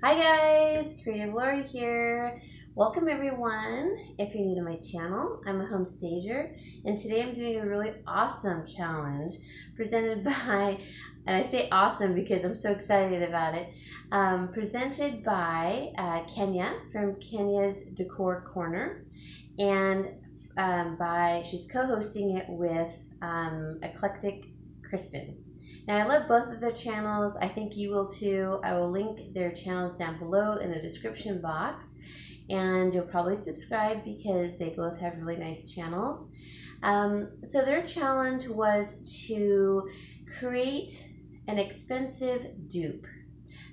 Hi guys, Creative Lauri here. Welcome everyone. If you're new to my channel, I'm a home stager, and today I'm doing a really awesome challenge presented by, and I say awesome because I'm so excited about it, presented by Kenya from Kenya's Decor Corner, and she's co-hosting it with Eclectic Kristen. Now, I love both of their channels. I think you will too. I will link their channels down below in the description box, and you'll probably subscribe because they both have really nice channels. So their challenge was to create an expensive dupe.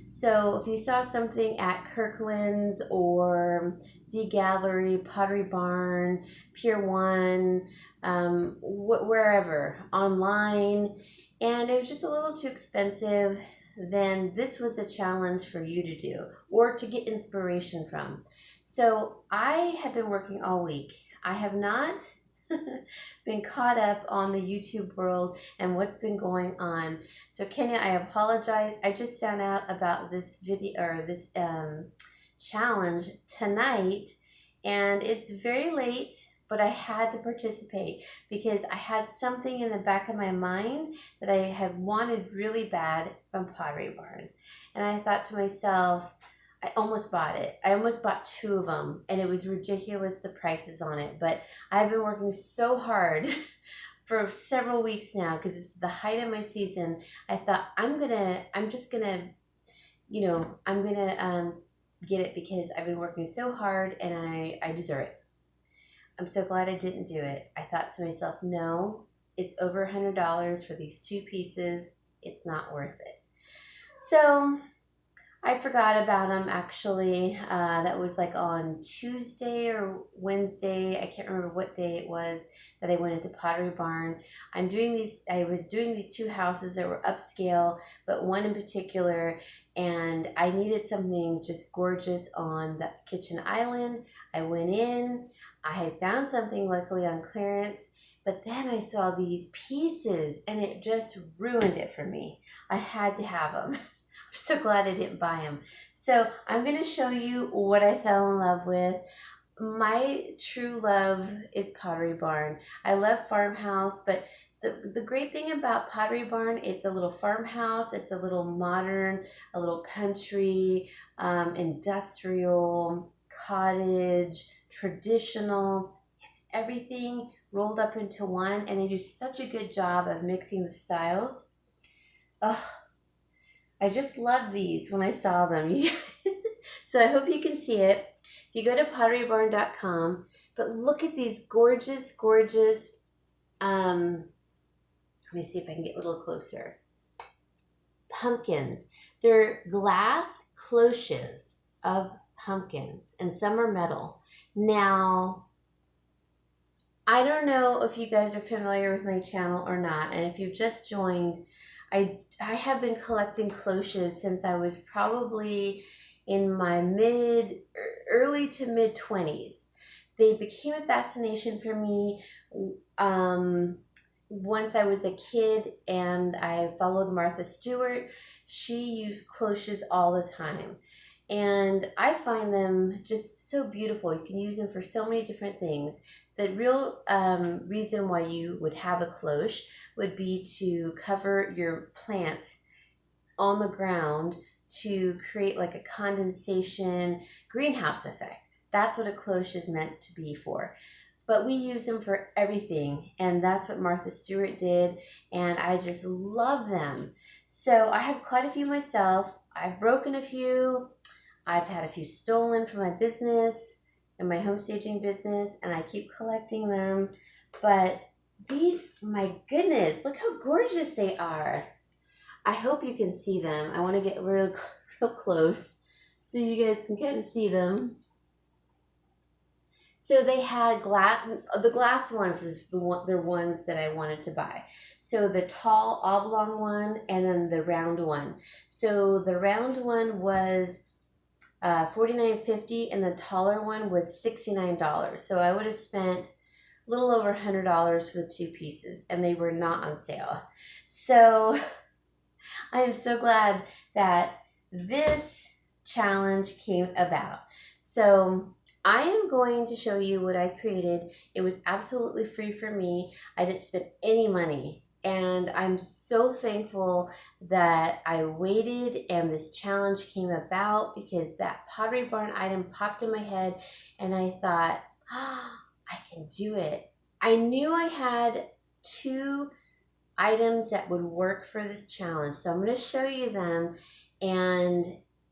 So if you saw something at Kirkland's or Z Gallery, Pottery Barn, Pier 1, wherever, online, and it was just a little too expensive, then this was a challenge for you to do or to get inspiration from. So I have been working all week. I have not been caught up on the YouTube world and what's been going on. So Kenya, I apologize. I just found out about this video or this challenge tonight, and it's very late, but I had to participate because I had something in the back of my mind that I had wanted really bad from Pottery Barn. And I thought to myself, I almost bought it. I almost bought 2 of them, and it was ridiculous, the prices on it. But I've been working so hard for several weeks now because it's the height of my season. I thought I'm just gonna get it because I've been working so hard and I deserve it. I'm so glad I didn't do it. I thought to myself, no, it's over $100 for these 2 pieces. It's not worth it. So I forgot about them actually. That was like on Tuesday or Wednesday. I can't remember what day it was that I went into Pottery Barn. I was doing these 2 houses that were upscale, but one in particular, and I needed something just gorgeous on the kitchen island. I went in, I had found something luckily on clearance, but then I saw these pieces and it just ruined it for me. I had to have them. So glad I didn't buy them. So I'm going to show you what I fell in love with. My true love is Pottery Barn. I love farmhouse, but the great thing about Pottery Barn, it's a little farmhouse, it's a little modern, a little country, industrial, cottage, traditional. It's everything rolled up into one, and they do such a good job of mixing the styles. Oh, I just loved these when I saw them. So I hope you can see it. If you go to potterybarn.com, but look at these gorgeous, gorgeous, let me see if I can get a little closer. Pumpkins. They're glass cloches of pumpkins, and some are metal. Now, I don't know if you guys are familiar with my channel or not, and if you've just joined, I have been collecting cloches since I was probably in my early to mid 20s. They became a fascination for me once I was a kid, and I followed Martha Stewart. She used cloches all the time, and I find them just so beautiful. You can use them for so many different things. The real reason why you would have a cloche would be to cover your plant on the ground to create like a condensation greenhouse effect. That's what a cloche is meant to be for. But we use them for everything, and that's what Martha Stewart did, and I just love them. So I have quite a few myself. I've broken a few. I've had a few stolen from my business, in my home staging business, and I keep collecting them. But these, my goodness, look how gorgeous they are. I hope you can see them. I want to get real close so you guys can kind of see them. So they had the glass ones is they're ones that I wanted to buy. So the tall oblong one and then the round one. So the round one was $49.50 and the taller one was $69. So I would have spent a little over $100 for the 2 pieces, and they were not on sale. So I am so glad that this challenge came about. So I am going to show you what I created. It was absolutely free for me. I didn't spend any money. And I'm so thankful that I waited and this challenge came about because that Pottery Barn item popped in my head and I thought, I can do it. I knew I had 2 items that would work for this challenge. So I'm going to show you them and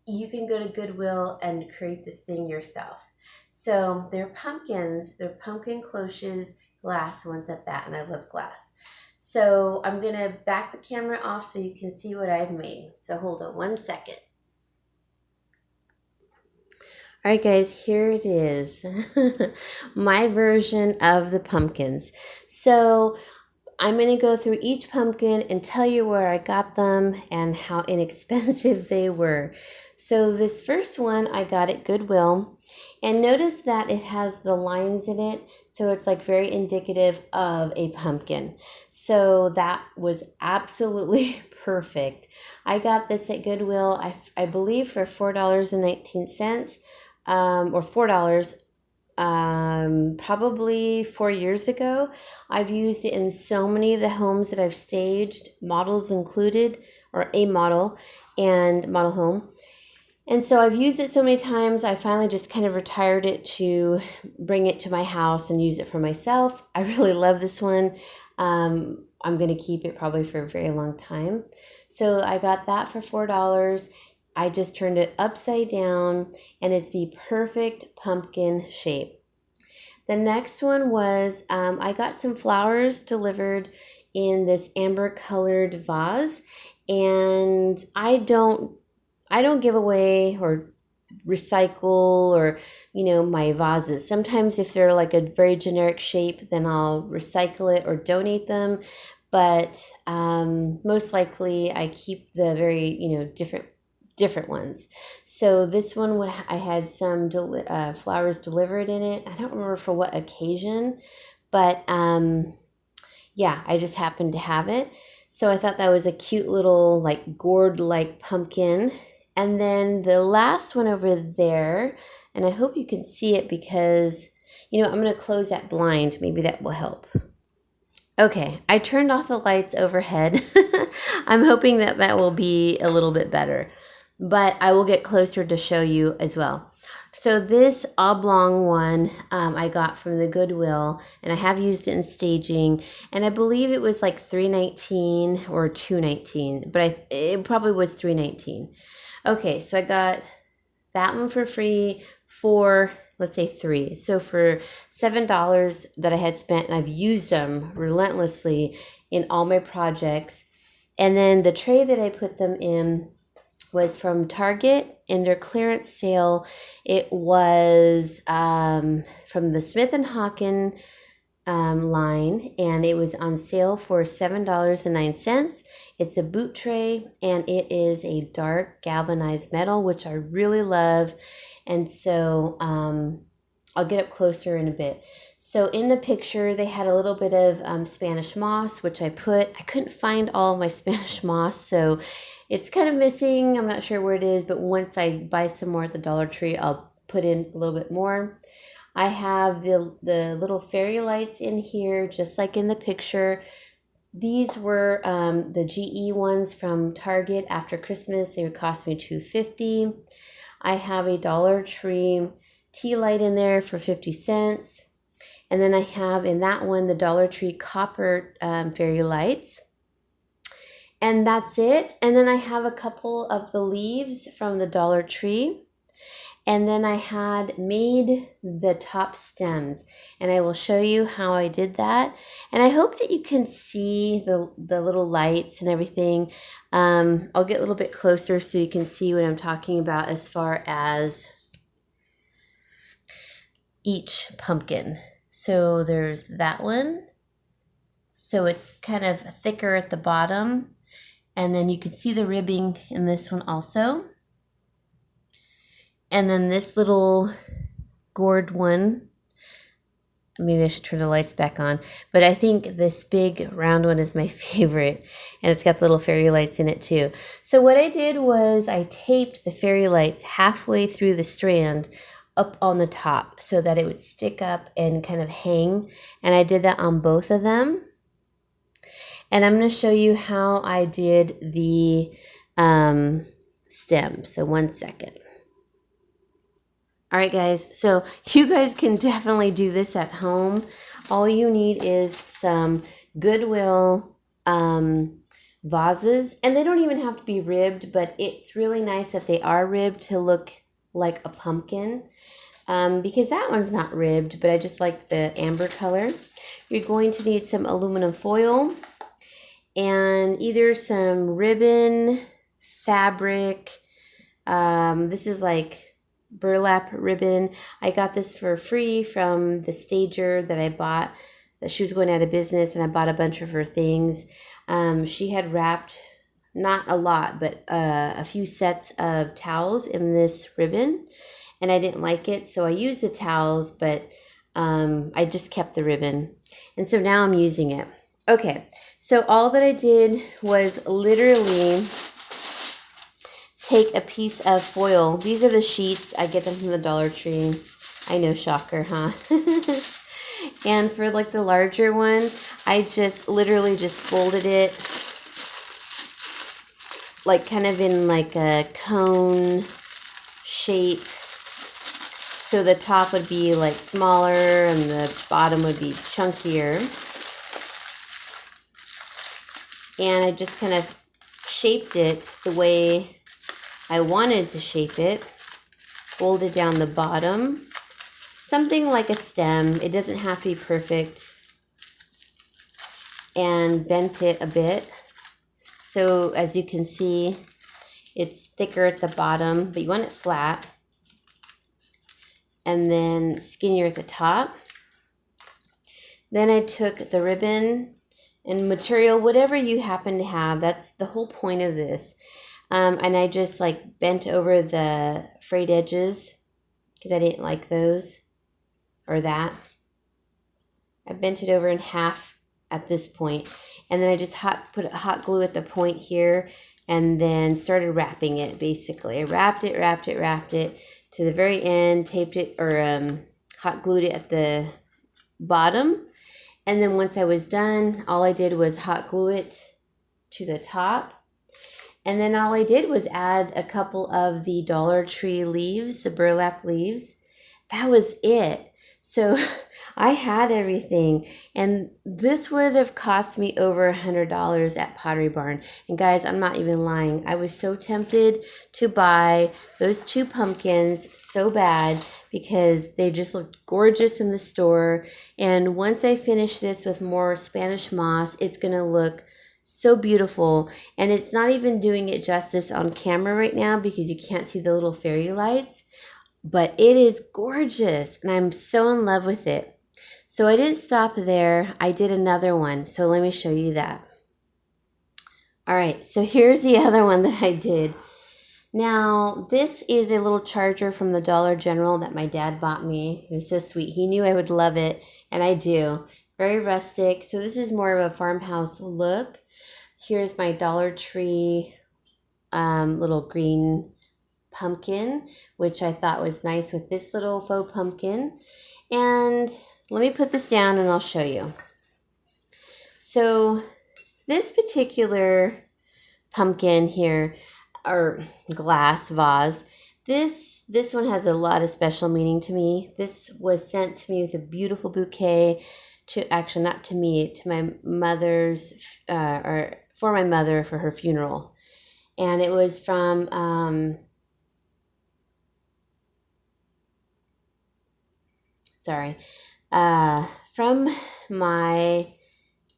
you can go to Goodwill and create this thing yourself. So they're pumpkins, they're pumpkin cloches, glass ones at that, and I love glass. So I'm going to back the camera off so you can see what I've made. So hold on one second. All right, guys, here it is. My version of the pumpkins. So I'm going to go through each pumpkin and tell you where I got them and how inexpensive they were. So this first one I got at Goodwill, and notice that it has the lines in it, so it's like very indicative of a pumpkin. So that was absolutely perfect. I got this at Goodwill, I believe for $4.19, or $4. Probably 4 years ago. I've used it in so many of the homes that I've staged, models included, or a model and model home. And so I've used it so many times, I finally just kind of retired it to bring it to my house and use it for myself. I really love this one. I'm going to keep it probably for a very long time. So I got that for $4. I just turned it upside down and it's the perfect pumpkin shape. The next one was, I got some flowers delivered in this amber colored vase, and I don't give away or recycle or, my vases. Sometimes if they're like a very generic shape, then I'll recycle it or donate them. But most likely I keep the very, different ones. So this one, I had some flowers delivered in it. I don't remember for what occasion, but yeah, I just happened to have it. So I thought that was a cute little like gourd-like pumpkin. And then the last one over there, and I hope you can see it because, I'm going to close that blind. Maybe that will help. Okay, I turned off the lights overhead. I'm hoping that will be a little bit better, but I will get closer to show you as well. So this oblong one I got from the Goodwill, and I have used it in staging, and I believe it was like $3.19 or $2.19, but it probably was $3.19. Okay, so I got that one for free for, let's say, 3. So for $7 that I had spent, and I've used them relentlessly in all my projects. And then the tray that I put them in was from Target in their clearance sale. It was from the Smith & Hawken line, and it was on sale for $7.09. It's a boot tray, and it is a dark galvanized metal, which I really love. And so I'll get up closer in a bit. So in the picture, they had a little bit of Spanish moss, which I couldn't find all of my Spanish moss, so it's kind of missing. I'm not sure where it is, but once I buy some more at the Dollar Tree, I'll put in a little bit more. I have the little fairy lights in here, just like in the picture. These were the GE ones from Target after Christmas. They would cost me $2.50. I have a Dollar Tree tea light in there for 50 cents. And then I have in that one the Dollar Tree copper fairy lights. And that's it. And then I have a couple of the leaves from the Dollar Tree. And then I had made the top stems, and I will show you how I did that. And I hope that you can see the little lights and everything. I'll get a little bit closer so you can see what I'm talking about as far as each pumpkin. So there's that one. So it's kind of thicker at the bottom. And then you can see the ribbing in this one also. And then this little gourd one, maybe I should turn the lights back on. But I think this big round one is my favorite. And it's got little fairy lights in it too. So what I did was I taped the fairy lights halfway through the strand up on the top so that it would stick up and kind of hang. And I did that on both of them. And I'm going to show you how I did the stem. So 1 second. All right, guys, so you guys can definitely do this at home. All you need is some Goodwill vases, and they don't even have to be ribbed, but it's really nice that they are ribbed to look like a pumpkin, because that one's not ribbed, but I just like the amber color. You're going to need some aluminum foil and either some ribbon, fabric. This is like burlap ribbon. I got this for free from the stager that I bought. That she was going out of business, and I bought a bunch of her things. She had wrapped not a lot, but a few sets of towels in this ribbon, and I didn't like it, so I used the towels, but I just kept the ribbon, and so now I'm using it. Okay, so all that I did was literally take a piece of foil. These are the sheets. I get them from the Dollar Tree. I know, shocker, huh? And for like the larger one, I just literally just folded it like kind of in like a cone shape. So the top would be like smaller and the bottom would be chunkier. And I just kind of shaped it the way I wanted to shape it, folded down the bottom, something like a stem. It doesn't have to be perfect, and bent it a bit. So as you can see, it's thicker at the bottom, but you want it flat, and then skinnier at the top. Then I took the ribbon and material, whatever you happen to have. That's the whole point of this. And I just like bent over the frayed edges because I didn't like those or that. I bent it over in half at this point, and then I just put hot glue at the point here, and then started wrapping it. Basically, I wrapped it to the very end, taped it or hot glued it at the bottom, and then once I was done, all I did was hot glue it to the top. And then all I did was add a couple of the Dollar Tree leaves, the burlap leaves. That was it. So I had everything. And this would have cost me over $100 at Pottery Barn. And guys, I'm not even lying. I was so tempted to buy those 2 pumpkins so bad because they just looked gorgeous in the store. And once I finish this with more Spanish moss, it's going to look so beautiful. And it's not even doing it justice on camera right now because you can't see the little fairy lights, but it is gorgeous and I'm so in love with it. So I didn't stop there. I did another one. So let me show you that. All right, so here's the other one that I did. Now, this is a little charger from the Dollar General that my dad bought me. It was so sweet. He knew I would love it, and I do. Very rustic. So this is more of a farmhouse look. Here's my Dollar Tree little green pumpkin, which I thought was nice with this little faux pumpkin. And let me put this down and I'll show you. So this particular pumpkin here, or glass vase, this one has a lot of special meaning to me. This was sent to me with a beautiful bouquet actually not to me, to my mother's, or for my mother for her funeral. And it was from, from my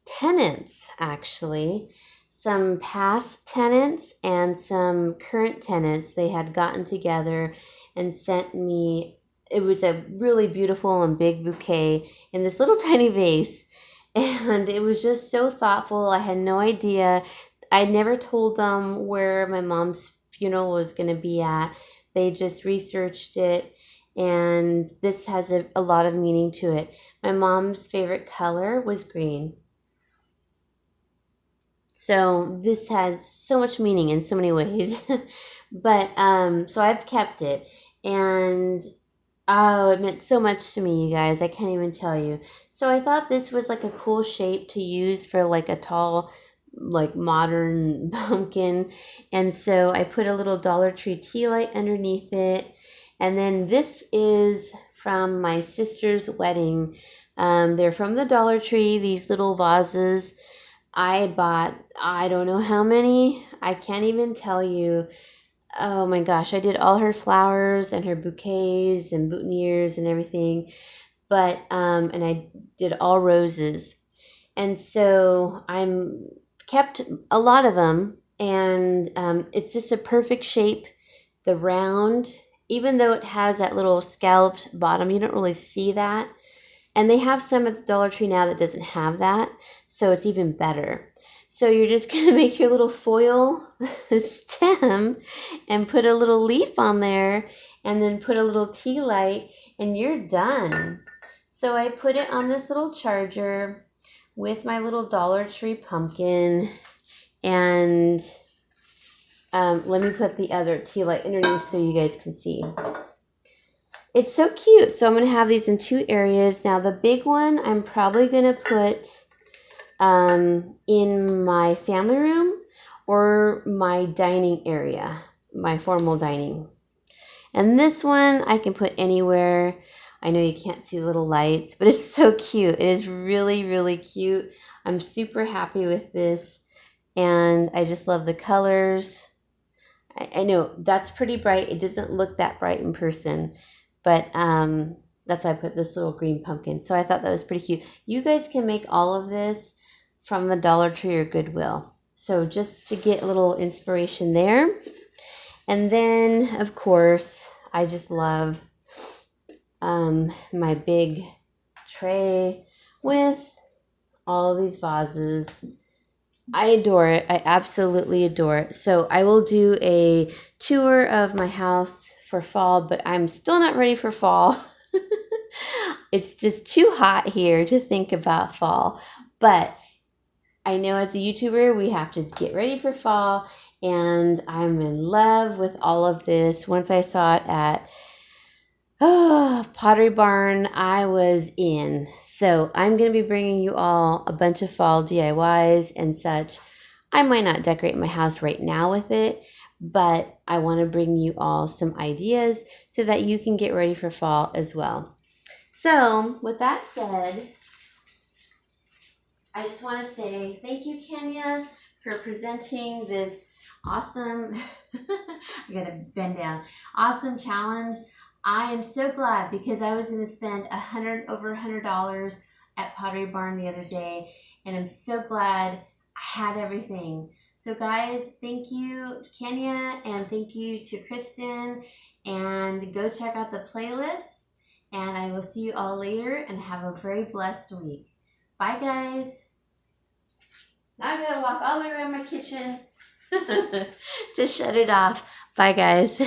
tenants, actually. Some past tenants and some current tenants. They had gotten together and sent me, it was a really beautiful and big bouquet in this little tiny vase. And it was just so thoughtful. I had no idea. I never told them where my mom's funeral was going to be at. They just researched it And this has a lot of meaning to it. My mom's favorite color was green. So this has so much meaning in so many ways. But so I've kept it. And oh, it meant so much to me, you guys. I can't even tell you. So I thought this was like a cool shape to use for like a tall, like modern pumpkin. And so I put a little Dollar Tree tea light underneath it. And then this is from my sister's wedding. They're from the Dollar Tree, these little vases. I bought, I don't know how many. I can't even tell you. Oh my gosh, I did all her flowers and her bouquets and boutonnieres and everything. But, and I did all roses. And so I'm kept a lot of them. And it's just a perfect shape. The round, even though it has that little scalloped bottom, you don't really see that. And they have some at the Dollar Tree now that doesn't have that. So it's even better. So you're just going to make your little foil stem and put a little leaf on there and then put a little tea light and you're done. So I put it on this little charger with my little Dollar Tree pumpkin. And let me put the other tea light underneath so you guys can see. It's so cute. So I'm going to have these in 2 areas. Now the big one I'm probably going to put in my family room or my dining area, my formal dining. And this one I can put anywhere. I know you can't see the little lights, but it's so cute. It is really, really cute. I'm super happy with this. And I just love the colors. I know that's pretty bright. It doesn't look that bright in person, but that's why I put this little green pumpkin. So I thought that was pretty cute. You guys can make all of this from the Dollar Tree or Goodwill. So just to get a little inspiration there. And then, of course, I just love my big tray with all of these vases. I adore it. I absolutely adore it. So I will do a tour of my house for fall, but I'm still not ready for fall. It's just too hot here to think about fall. But I know as a YouTuber, we have to get ready for fall, and I'm in love with all of this. Once I saw it at Pottery Barn, I was in. So I'm going to be bringing you all a bunch of fall DIYs and such. I might not decorate my house right now with it, but I want to bring you all some ideas so that you can get ready for fall as well. So with that said, I just want to say thank you, Kenya, for presenting this awesome, I gotta bend down, awesome challenge. I am so glad because I was going to spend over $100 at Pottery Barn the other day, and I'm so glad I had everything. So guys, thank you, Kenya, and thank you to Kristen, and go check out the playlist, and I will see you all later, and have a very blessed week. Bye, guys. Now I'm going to walk all the way around my kitchen to shut it off. Bye, guys.